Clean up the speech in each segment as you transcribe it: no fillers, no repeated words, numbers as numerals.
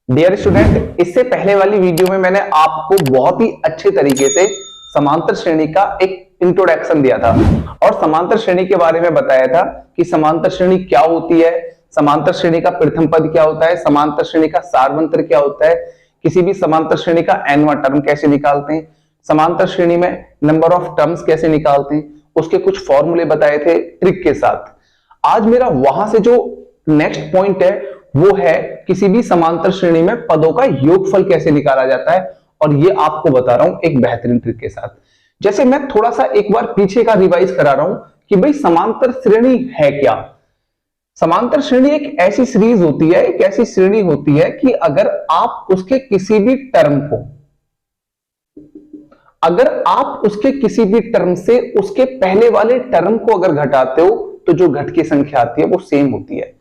Dear student, इससे पहले वाली वीडियो में मैंने आपको बहुत ही अच्छे तरीके से समांतर श्रेणी का एक इंट्रोडक्शन दिया था और समांतर श्रेणी के बारे में बताया था कि समांतर श्रेणी क्या होती है, समांतर श्रेणी का प्रथम पद क्या होता है, समांतर श्रेणी का सार्वंतर क्या होता है, किसी भी समांतर श्रेणी का nवां टर्म कैसे निकालते हैं, समांतर श्रेणी में नंबर ऑफ टर्म्स कैसे निकालते हैं, उसके कुछ फॉर्मूले बताए थे ट्रिक के साथ। आज मेरा वहां से जो नेक्स्ट पॉइंट है वो है किसी भी समांतर श्रेणी में पदों का योगफल कैसे निकाला जाता है, और ये आपको बता रहा हूं एक बेहतरीन ट्रिक के साथ। जैसे मैं थोड़ा सा एक बार पीछे का रिवाइज करा रहा हूं कि भाई समांतर श्रेणी है क्या। समांतर श्रेणी एक ऐसी सीरीज होती है, एक ऐसी श्रेणी होती है कि अगर आप उसके किसी भी टर्म को, अगर आप उसके किसी भी टर्म से उसके पहले वाले टर्म को अगर घटाते हो तो जो घट की संख्या आती है वो सेम होती है।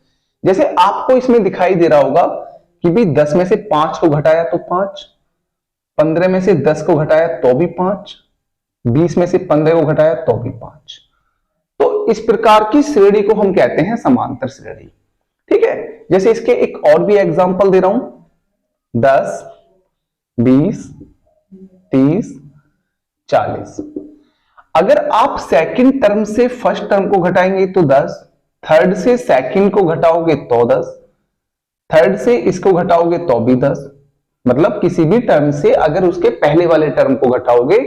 जैसे आपको इसमें दिखाई दे रहा होगा कि भाई 10 में से 5 को घटाया तो 5, 15 में से 10 को घटाया तो भी 5, 20 में से 15 को घटाया तो भी 5। तो इस प्रकार की श्रेणी को हम कहते हैं समांतर श्रेणी। ठीक है, जैसे इसके एक और भी एग्जांपल दे रहा हूं, 10, 20, 30, 40। अगर आप सेकंड टर्म से फर्स्ट टर्म को घटाएंगे तो 10, थर्ड से सेकंड को घटाओगे तो 10, थर्ड से इसको घटाओगे तो भी 10। मतलब किसी भी टर्म से अगर उसके पहले वाले टर्म को घटाओगे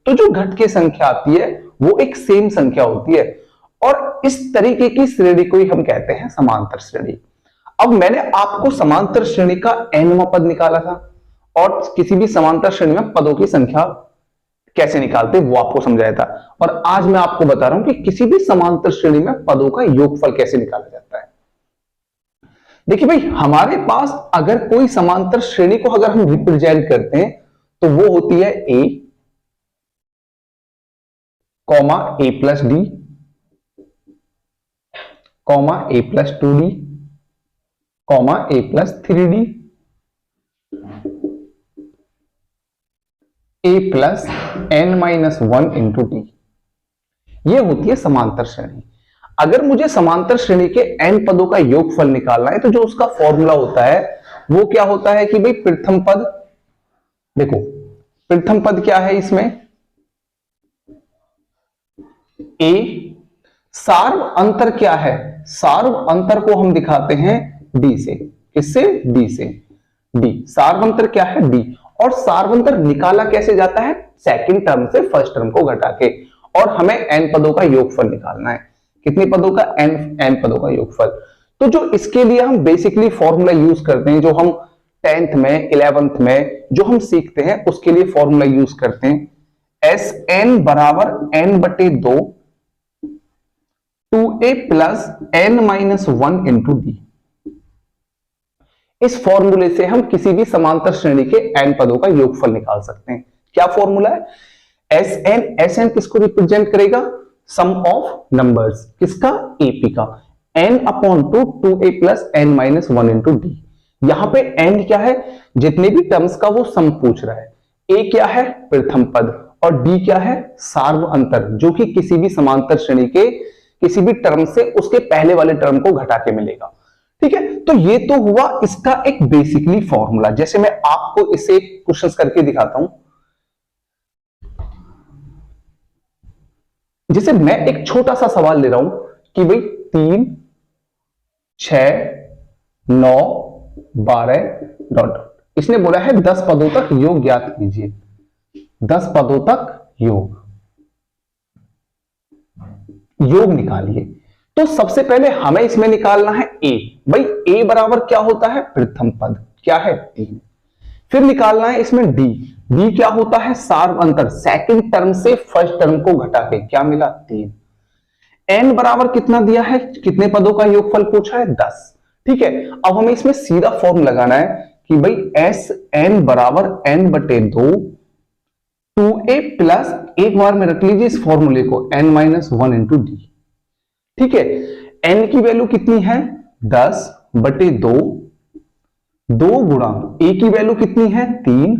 तो जो घट की संख्या आती है वो एक सेम संख्या होती है, और इस तरीके की श्रेणी को ही हम कहते हैं समांतर श्रेणी। अब मैंने आपको समांतर श्रेणी का nवां पद निकाला था और किसी भी समांतर श्रेणी में पदों की संख्या कैसे निकालते वो आपको समझाया था, और आज मैं आपको बता रहा हूं कि किसी भी समांतर श्रेणी में पदों का योगफल कैसे निकाला जाता है। देखिए भाई, हमारे पास अगर कोई समांतर श्रेणी को अगर हम रिप्रेजेंट करते हैं तो वो होती है a, comma a plus D, comma a plus 2d, comma a plus 3d, a plus n minus 1 into D. ये होती है समांतर श्रेणी। अगर मुझे समांतर श्रेणी के n पदों का योगफल निकालना है तो जो उसका फॉर्मूला होता है वो क्या होता है कि भाई प्रथम पद, देखो प्रथम पद क्या है इसमें a, सार्व अंतर क्या है, सार्व अंतर को हम दिखाते हैं d से। किससे? d से। d सार्वंतर क्या है? d। और सार्वंतर निकाला कैसे जाता है? सेकंड टर्म से फर्स्ट टर्म को घटा के, और हमें n पदों का योगफल निकालना है। कितने पदों का? n पदों का योगफल। तो जो इसके लिए हम बेसिकली फॉर्मूला यूज करते हैं, जो हम 10th में 11th में जो हम सीखते हैं उसके लिए फॉर्मूला यूज करते हैं, Sn बराबर n बटे 2 2a plus n minus 1 into D. इस फॉर्मूले से हम किसी भी समांतर श्रेणी के n पदों का योगफल निकाल सकते हैं। क्या फॉर्मूला है? Sn किसको रिप्रेजेंट करेगा? सम ऑफ नंबर्स। किसका? AP का। n upon 2a plus n minus 1 into D. यहां पे n क्या है? जितने भी टर्म्स का वो सम पूछ रहा है। a क्या है? प्रथम पद। और d क्या है? सार्व अंतर, जो कि किसी भी समांतर श्रेणी के किसी भी टर्म से उसके पहले वाले टर्म को घटा के मिलेगा। ठीक है, तो ये तो हुआ इसका एक बेसिकली फॉर्मूला। जैसे मैं आपको इसे क्वेश्चन करके दिखाता हूं। जैसे मैं एक छोटा सा सवाल ले रहा हूं कि भाई 3, 6, 9, 12 डॉट, इसने बोला है 10 पदों तक योग ज्ञात कीजिए। 10 पदों तक योग निकालिए। तो सबसे पहले हमें इसमें निकालना है a। भाई a बराबर क्या होता है? प्रथम पद। क्या है? 3। फिर निकालना है इसमें d। d क्या होता है? सार्व अंतर, सेकंड टर्म से फर्स्ट टर्म को घटा के। क्या मिला? 3। n बराबर कितना दिया है? कितने पदों का योगफल पूछा है? 10। ठीक है, अब हमें इसमें सीधा फॉर्म लगाना है कि भाई Sn बराबर n बटे 2 2a प्लस, एक बार में रख लीजिए इस फॉर्मूले को, n माइनस 1 इंटू डी। ठीक है, n की वैल्यू कितनी है? 10 बटे 2, 2 गुणा a की वैल्यू कितनी है? 3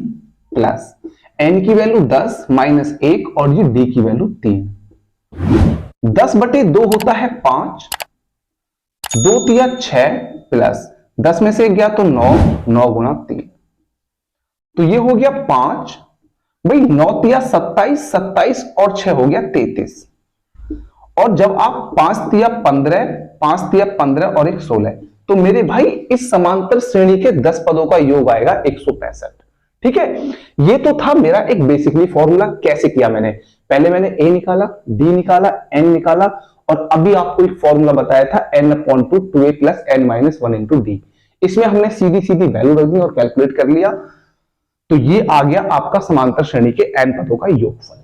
प्लस n की वैल्यू 10 माइनस 1 और ये d की वैल्यू 3। 10 बटे 2 होता है 5, 2 तिया 6 प्लस 10 में से 1 गया तो 9, 9 गुणा 3, तो ये हो गया 5। भाई 9 तिया 27, 27 और 6 हो गया 33। और जब आप 5 तिया 15, 5 तिया 15 और 1 16, तो मेरे भाई इस समांतर श्रेणी के 10 पदों का योग आएगा 165। ठीक है, ये तो था मेरा एक बेसिकली फॉर्मूला। कैसे किया मैंने, पहले मैंने a निकाला, d निकाला, n निकाला, और अभी आपको एक फॉर्मूला बताया था n/2 2a + n - 1 × d। इसमें हमने सीधी सीधी वैल्यू रख दी और कैलकुलेट कर लिया, तो ये आ गया आपका समांतर श्रेणी के n पदों का योगफल।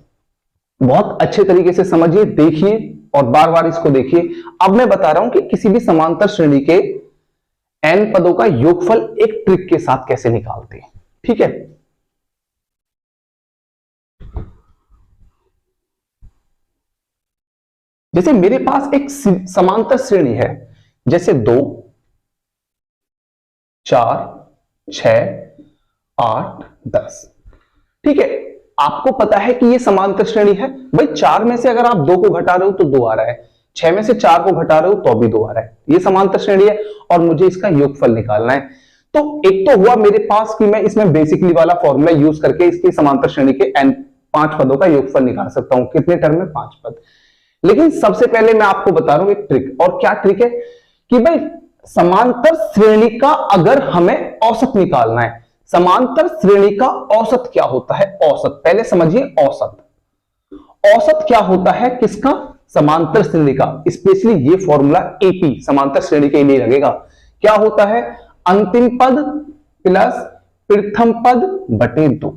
बहुत अच्छे तरीके से समझिए, देखिए और बार बार इसको देखिए। अब मैं बता रहा हूं कि किसी भी समांतर श्रेणी के n पदों का योगफल एक ट्रिक के साथ कैसे निकालते हैं। ठीक है, जैसे मेरे पास एक समांतर श्रेणी है, जैसे 2, 4, 6, 8, 10। ठीक है, आपको पता है कि ये समांतर श्रेणी है। भाई 4 में से अगर आप 2 को घटा रहे हो तो 2 आ रहा है, 6 में से 4 को घटा रहे हो तो भी 2 आ रहा है। ये समांतर श्रेणी है और मुझे इसका योगफल निकालना है। तो एक तो हुआ मेरे पास कि मैं इसमें बेसिकली वाला फॉर्मूला यूज करके इसकी समांतर श्रेणी के n 5 पदों का योगफल निकाल सकता हूं। कितने टर्म में? 5 पद। लेकिन सबसे पहले मैं आपको बता रहा हूं एक ट्रिक। और क्या ट्रिक है कि भाई समांतर श्रेणी का अगर हमें औसत निकालना है, समांतर श्रेणी का औसत क्या होता है? औसत पहले समझिए। औसत, औसत क्या होता है किसका? समांतर श्रेणी का। स्पेशली ये फॉर्मूला एपी समांतर श्रेणी के लिए लगेगा। क्या होता है? अंतिम पद प्लस प्रथम पद बटे 2।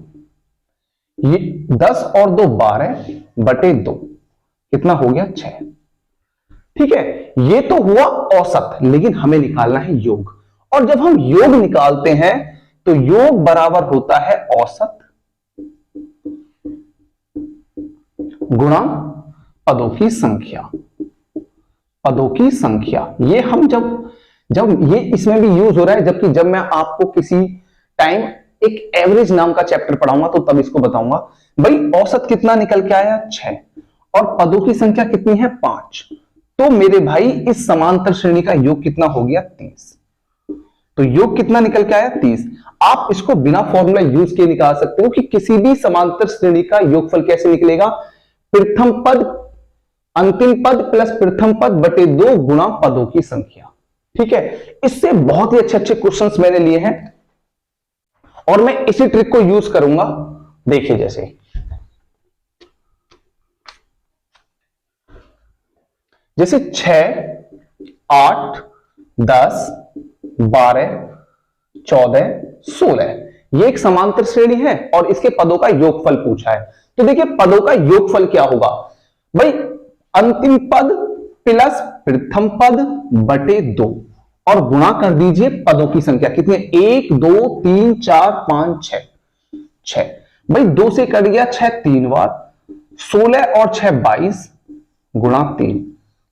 ये 10 और 2 12 बटे 2 कितना हो गया? 6। ठीक है, ये तो हुआ औसत, लेकिन हमें निकालना है योग। और जब हम योग निकालते हैं तो योग बराबर होता है औसत गुणा पदों की संख्या। पदों की संख्या ये हम जब ये इसमें भी यूज हो रहा है, जबकि जब मैं आपको किसी टाइम एक एवरेज नाम का चैप्टर पढ़ाऊंगा तो तब इसको बताऊंगा। भाई औसत कितना निकल के आया? 6, और पदों की संख्या कितनी है? 5। तो मेरे भाई इस समांतर श्रेणी का योग कितना हो गया? 30। तो योग कितना निकल के आया? 30। आप इसको बिना फॉर्मूला यूज किए निकाल सकते हो कि किसी भी समांतर श्रेणी का योगफल कैसे निकलेगा? प्रथम पद अंतिम पद प्लस प्रथम पद बटे 2 गुणा पदों की संख्या। ठीक है, इससे बहुत ही अच्छे अच्छे क्वेश्चंस मैंने लिए हैं और मैं इसी ट्रिक को यूज करूंगा। देखिए जैसे 6, 8, 10, 12, 14, 16 ये एक समांतर श्रेणी है और इसके पदों का योगफल पूछा है। तो देखिए पदों का योगफल क्या होगा? भाई अंतिम पद प्लस प्रथम पद बटे 2 और गुणा कर दीजिए पदों की संख्या। कितनी? 1, 2, 3, 4, 5, 6। भाई 2 से कट गया 6 3 बार, 16 और 6 22 गुणा 3,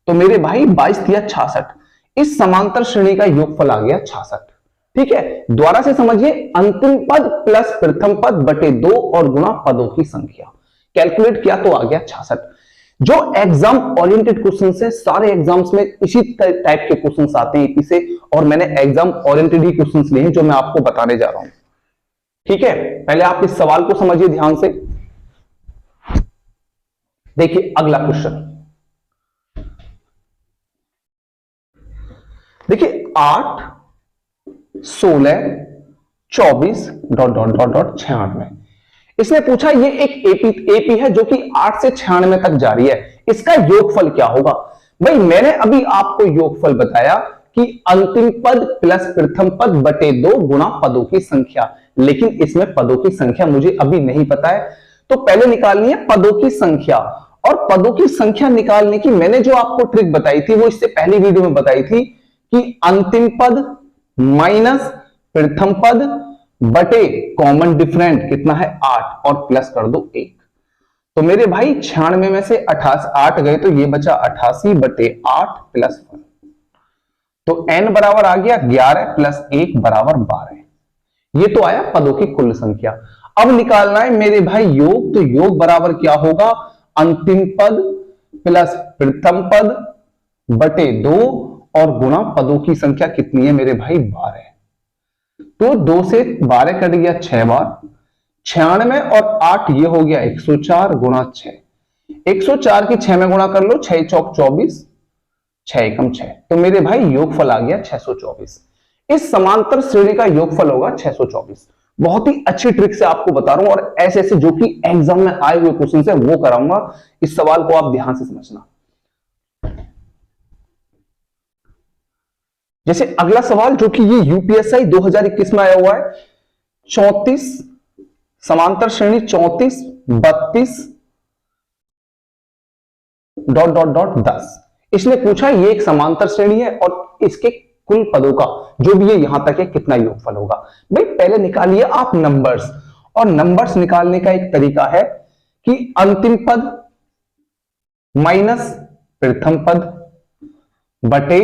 तो मेरे भाई 22 दिया 66। इस समांतर श्रेणी का योगफल आ गया 66। ठीक है, दोबारा से समझिए। अंतिम पद प्लस प्रथम पद बटे 2 और गुणा पदों की संख्या। कैलकुलेट किया तो आ गया 66। जो एग्जाम ओरिएंटेड क्वेश्चंस है, सारे एग्जाम्स में इसी टाइप के क्वेश्चंस आते हैं एपी से, और मैंने एग्जाम ओरिएंटेड ही क्वेश्चंस लिए हैं जो मैं आपको बताने जा रहा हूं। ठीक है, पहले आप इस सवाल को समझिए ध्यान से। देखिए अगला क्वेश्चन, देखिए 8, 16, 24 ... 96। इसने पूछा ये एक एपी है जो कि 8 से 96 तक जा रही है, इसका योगफल क्या होगा? भाई मैंने अभी आपको योगफल बताया कि अंतिम पद प्लस प्रथम पद बटे 2 गुणा पदों की संख्या, लेकिन इसमें पदों की संख्या मुझे अभी नहीं पता है। तो पहले निकालनी है पदों की संख्या, और पदों की संख्या निकालने की मैंने जो आपको ट्रिक बताई थी वो इससे पहली वीडियो में बताई थी कि अंतिम पद माइनस प्रथम पद बटे कॉमन डिफरेंट कितना है 8 और प्लस कर दो 1। तो मेरे भाई 96 में से 8 गए तो ये बचा 88 बटे 8 प्लस 1। तो n बराबर आ गया 11 प्लस 1 बराबर 12। ये तो आया पदों की कुल संख्या। अब निकालना है मेरे भाई योग, तो योग बराबर क्या होगा? अंतिम पद प्लस प्रथम पद बटे 2 और गुणा पदों की संख्या कितनी है मेरे भाई 12। तो 2 से 12 कट गया 6 बार, 96 और 8 ये हो गया 104 गुणा 6। 104 की 6 में गुणा कर लो, 6 चौक 24, 6 एकम 6। तो मेरे भाई योगफल आ गया 624। इस समांतर श्रेणी का योगफल होगा 624। बहुत ही अच्छी ट्रिक से आपको बता रहा हूं और ऐसे ऐसे जो कि एग्जाम में आए हुए क्वेश्चन है वो कराऊंगा। इस सवाल को आप ध्यान से समझना। जैसे अगला सवाल जो कि ये यूपीएसआई 2021 में आया हुआ है, 34 समांतर श्रेणी 34 32 डॉट डॉट डॉट 10। इसने पूछा ये एक समांतर श्रेणी है और इसके कुल पदों का जो भी है यहां तक है कितना योगफल होगा। भाई पहले निकालिए आप नंबर्स, और नंबर्स निकालने का एक तरीका है कि अंतिम पद माइनस प्रथम पद बटे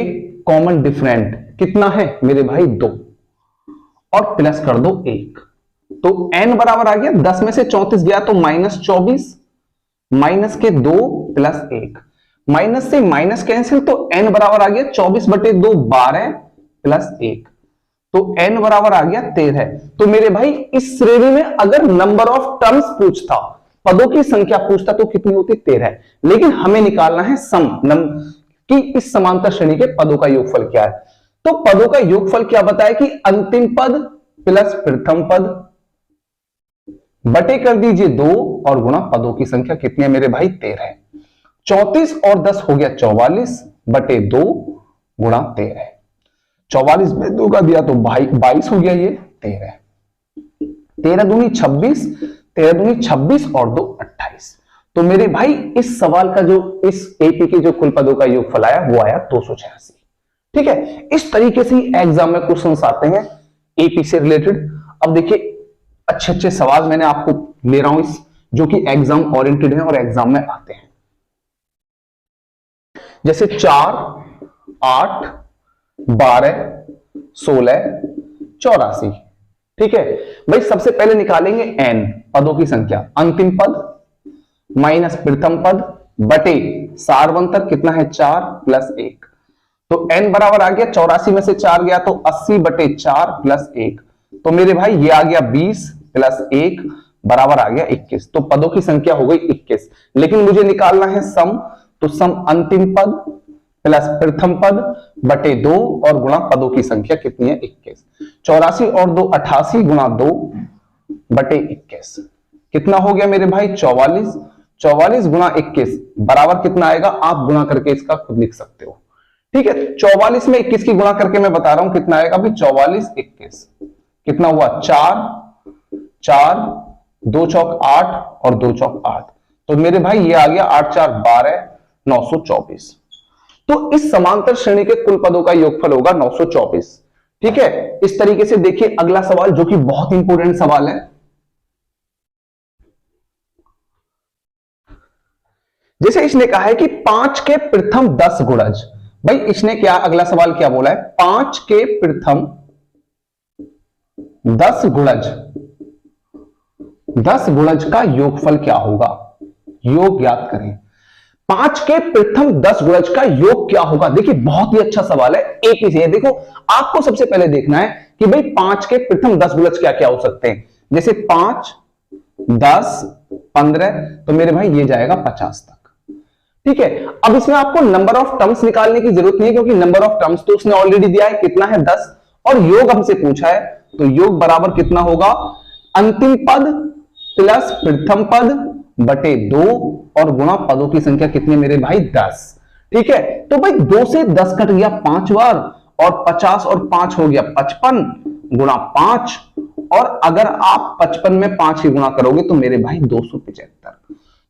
कॉमन डिफरेंट कितना है मेरे भाई 2 और प्लस कर दो 1। तो n बराबर आ गया 10 में से 34 गया तो -24, माइनस के 2 प्लस 1, माइनस से माइनस कैंसिल तो n बराबर आ गया 24 बटे 2 12 प्लस 1, तो n बराबर आ गया 13। तो मेरे भाई इस श्रेणी में अगर नंबर ऑफ टर्म्स पूछता, पदों की संख्या पूछता तो कितनी होती 13। लेकिन हमें निकालना है सम कि इस समांतर श्रेणी के पदों का योगफल क्या है। तो पदों का योगफल क्या बताया कि अंतिम पद प्लस प्रथम पद बटे कर दीजिए 2 और गुणा पदों की संख्या कितनी है मेरे भाई 13। 34 और 10 हो गया 44 बटे 2 गुणा 13। 44 में 2 का दिया तो 22 हो गया, ये 13। 13 दूनी 26, 13 दूनी 26 और 2 28। तो मेरे भाई इस सवाल का जो इस एपी के जो कुल पदों का योगफल आया वो आया 286। ठीक है, इस तरीके से एग्जाम में क्वेश्चंस आते हैं एपी से रिलेटेड। अब देखिए अच्छे अच्छे सवाल मैंने आपको ले रहा हूं इस जो कि एग्जाम ओरिएंटेड हैं और एग्जाम में आते हैं। जैसे 4 8 12 16 84। ठीक है भाई, सबसे पहले निकालेंगे n पदों की संख्या, अंतिम पद माइनस प्रथम पद बटे सारवंतर कितना है 4 प्लस 1। तो n बराबर आ गया 84 में से 4 गया तो 80 बटे 4 प्लस 1। तो मेरे भाई ये आ गया 20 प्लस 1 बराबर आ गया 21। तो पदों की संख्या हो गई 21। लेकिन मुझे निकालना है सम, तो सम अंतिम पद प्लस प्रथम पद बटे 2 और गुणा पदों की संख्या कितनी है 21। 84 और 2 88 गुणा 2 बटे 21 कितना हो गया मेरे भाई 44। 44 गुणा 21 बराबर कितना आएगा, आप गुणा करके इसका खुद लिख सकते हो। ठीक है, 44 में 21 की गुणा करके मैं बता रहा हूं कितना आएगा भाई 44 21 कितना हुआ 4 4 2 चौक 8 और 2 चौक 8। तो मेरे भाई ये आ गया 8 4 12 924। तो इस समांतर श्रेणी के कुल पदों का योगफल होगा 924। ठीक है, इस तरीके से देखिए अगला सवाल जो कि बहुत इंपॉर्टेंट सवाल है। जैसे इसने कहा है कि 5 के प्रथम 10 गुणज। भाई इसने क्या अगला सवाल क्या बोला है, 5 के प्रथम 10 गुणज, 10 गुणज का योगफल क्या होगा, योग ज्ञात करें। 5 के प्रथम 10 गुणज का योग क्या होगा। देखिए बहुत ही अच्छा सवाल है, एक ही से। देखो आपको सबसे पहले देखना है कि भाई 5 के प्रथम 10 गुणज क्या क्या हो सकते हैं। जैसे 5 10 15, तो मेरे भाई ये जाएगा 50 तक। ठीक है, अब इसमें आपको नंबर ऑफ टर्म्स निकालने की जरूरत नहीं है क्योंकि नंबर ऑफ टर्म्स तो उसने ऑलरेडी दिया है, कितना है 10, और योग हमसे पूछा है तो योग बराबर कितना होगा, अंतिम पद प्लस प्रथम पद बटे 2 और गुणा पदों की संख्या कितनी है मेरे भाई 10। ठीक है, तो भाई 2 से 10 कट गया 5 बार और 50 और 5 हो गया 55 गुणा 5, और अगर आप 55 में 5 ही गुणा करोगे तो मेरे भाई 275।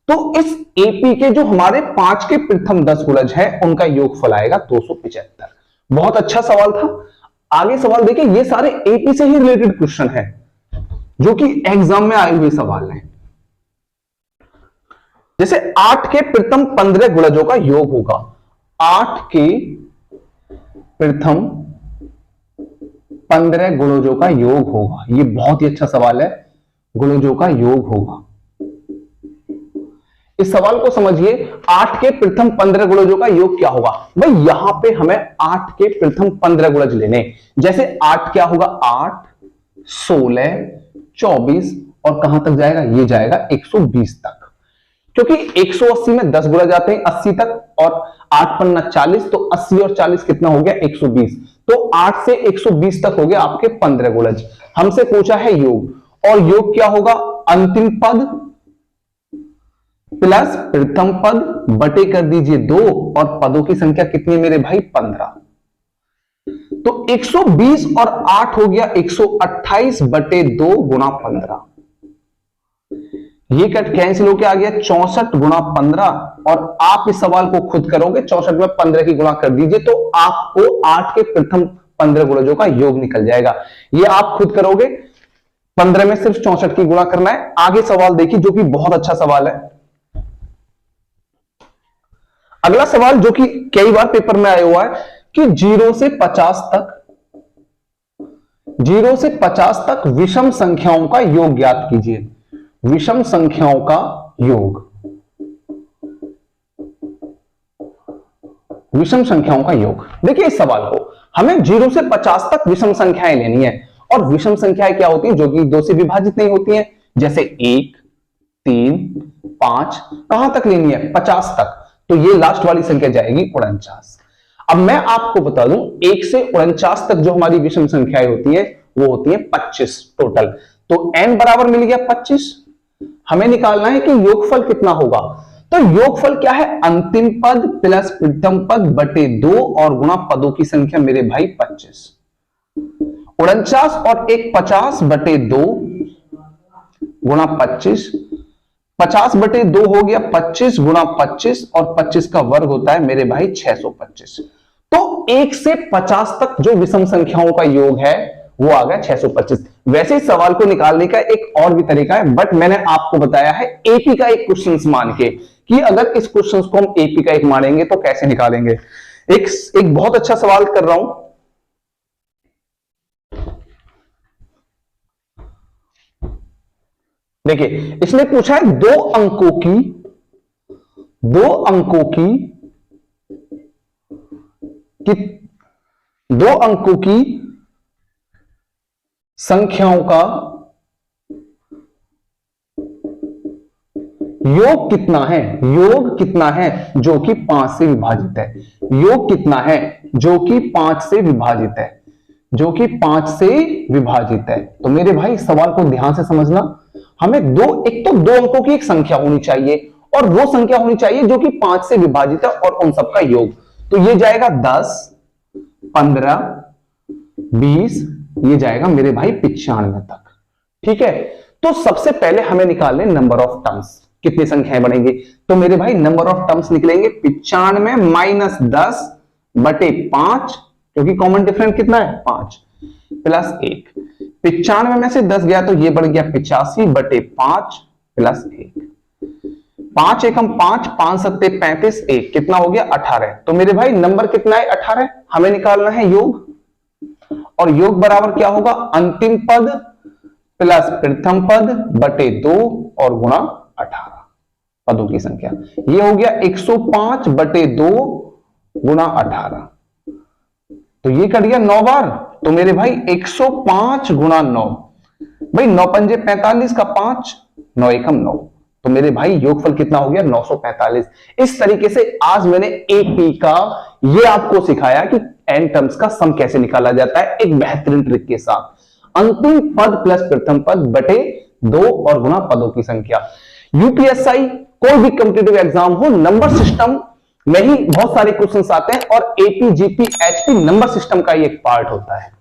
तो इस एपी के जो हमारे 5 के प्रथम 10 गुणज है उनका योगफल आएगा 275। बहुत अच्छा सवाल था। आगे सवाल देखिए, ये सारे एपी से ही रिलेटेड क्वेश्चन है जो कि एग्जाम में आए हुए सवाल हैं। जैसे 8 के प्रथम 15 गुणजों का योग होगा, 8 के प्रथम 15 गुणजों का योग होगा। ये बहुत ही अच्छा सवाल है, गुणजों का योग होगा। इस सवाल को समझिए, 8 के प्रथम 15 गुणजों का योग क्या होगा। भाई यहां पे हमें 8 के प्रथम 15 गुणज लेने, जैसे 8 क्या होगा, 8, 16, 24 और कहां तक जाएगा, ये जाएगा 120 तक, क्योंकि 180 में 10 गुणज आते हैं 80 तक, और 8 पन्ना 40, तो 80 और 40 कितना हो गया, 120। तो 8 से 120 तक हो गया आपके 15 गुणज। हमसे पूछा है योग, और योग क्या होगा, अंतिम पद प्लस प्रथम पद बटे कर दीजिए 2, और पदों की संख्या कितनी है मेरे भाई, 15। तो 120 और 8 हो गया 128 बटे 2 गुणा 15। ये कट कैंसिल होकर आ गया 64 गुणा 15, और आप इस सवाल को खुद करोगे, 64 में 15 की गुणा कर दीजिए तो आपको 8 के प्रथम 15 गुणजों का योग निकल जाएगा। ये आप खुद करोगे, 15 में सिर्फ 64 की गुणा करना है। आगे सवाल देखिए जो कि बहुत अच्छा सवाल है। अगला सवाल जो कि कई बार पेपर में आया हुआ है कि 0 से 50 तक विषम संख्याओं का योग ज्ञात कीजिए। विषम संख्याओं का योग, विषम संख्याओं का योग। देखिए इस सवाल को हमें 0 से 50 तक विषम संख्याएं लेनी है, और विषम संख्याएं क्या होती हैं, जो कि 2 से विभाजित नहीं होती हैं, जैसे 1, 3, 5, कहां तक लेनी है, 50 तक। तो ये लास्ट वाली संख्या जाएगी 49। अब मैं आपको बता दूं 1 से 49 तक जो हमारी विषम संख्याएं होती है वो होती है 25 टोटल। तो n बराबर मिल गया 25। हमें निकालना है कि योगफल कितना होगा। तो योगफल क्या है, अंतिम पद प्लस प्रथम पद बटे 2 और गुणा पदों की संख्या मेरे भाई 25। 49 और 1 50 बटे 2 गुणा 25, 50 बटे 2 हो गया 25 गुणा 25, और 25 का वर्ग होता है मेरे भाई 625। तो 1 से 50 तक जो विषम संख्याओं का योग है वो आ गया 625। वैसे इस सवाल को निकालने का एक और भी तरीका है, बट मैंने आपको बताया है एपी का एक क्वेश्चन मान के, कि अगर इस क्वेश्चन को हम एपी का एक मानेंगे तो कैसे निकालेंगे। एक बहुत अच्छा सवाल कर रहा हूं। देखिए इसने पूछा है 2 अंकों की संख्याओं का योग कितना है, योग कितना है जो कि 5 से विभाजित है, योग कितना है जो कि 5 से विभाजित है, जो कि 5 से विभाजित है। तो मेरे भाई सवाल को ध्यान से समझना, हमें एक तो 2 अंकों की एक संख्या होनी चाहिए, और वो संख्या होनी चाहिए जो कि 5 से विभाजित है, और उन सबका योग। तो ये जाएगा 10, 15, 20, ये जाएगा मेरे भाई 95 तक। ठीक है, तो सबसे पहले हमें निकालने नंबर ऑफ टर्म्स, कितनी संख्याएं बनेंगी। तो मेरे भाई नंबर ऑफ टर्म्स निकलेंगे 95 माइनस 10 बटे 5, क्योंकि कॉमन डिफरेंस कितना है 5, प्लस 1। 95 में से 10 गया तो ये बढ़ गया 85 बटे 5 प्लस 1। 5 एकम 5, 5 सत्ते 35, 1 कितना हो गया 18। तो मेरे भाई नंबर कितना है 18। हमें निकालना है योग, और योग बराबर क्या होगा, अंतिम पद प्लस प्रथम पद बटे 2 और गुणा 18 पदों की संख्या। ये हो गया 105 बटे 2 गुणा 18। तो ये कट गया 9 बार। तो मेरे भाई 105 गुणा 9, भाई 9 पंजे 45 का 5, 9 एकम 9। तो मेरे भाई योगफल कितना हो गया 945। इस तरीके से आज मैंने एपी का ये आपको सिखाया कि एन टर्म्स का सम कैसे निकाला जाता है, एक बेहतरीन ट्रिक के साथ। अंतिम पद प्लस प्रथम पद बटे 2 और गुणा पदों की संख्या। यूपीएसआई कोई भी कॉम्पिटिटिव एग्जाम हो, नंबर सिस्टम में ही बहुत सारे क्वेश्चंस आते हैं, और AP, GP, HP number system का ही एक पार्ट होता है।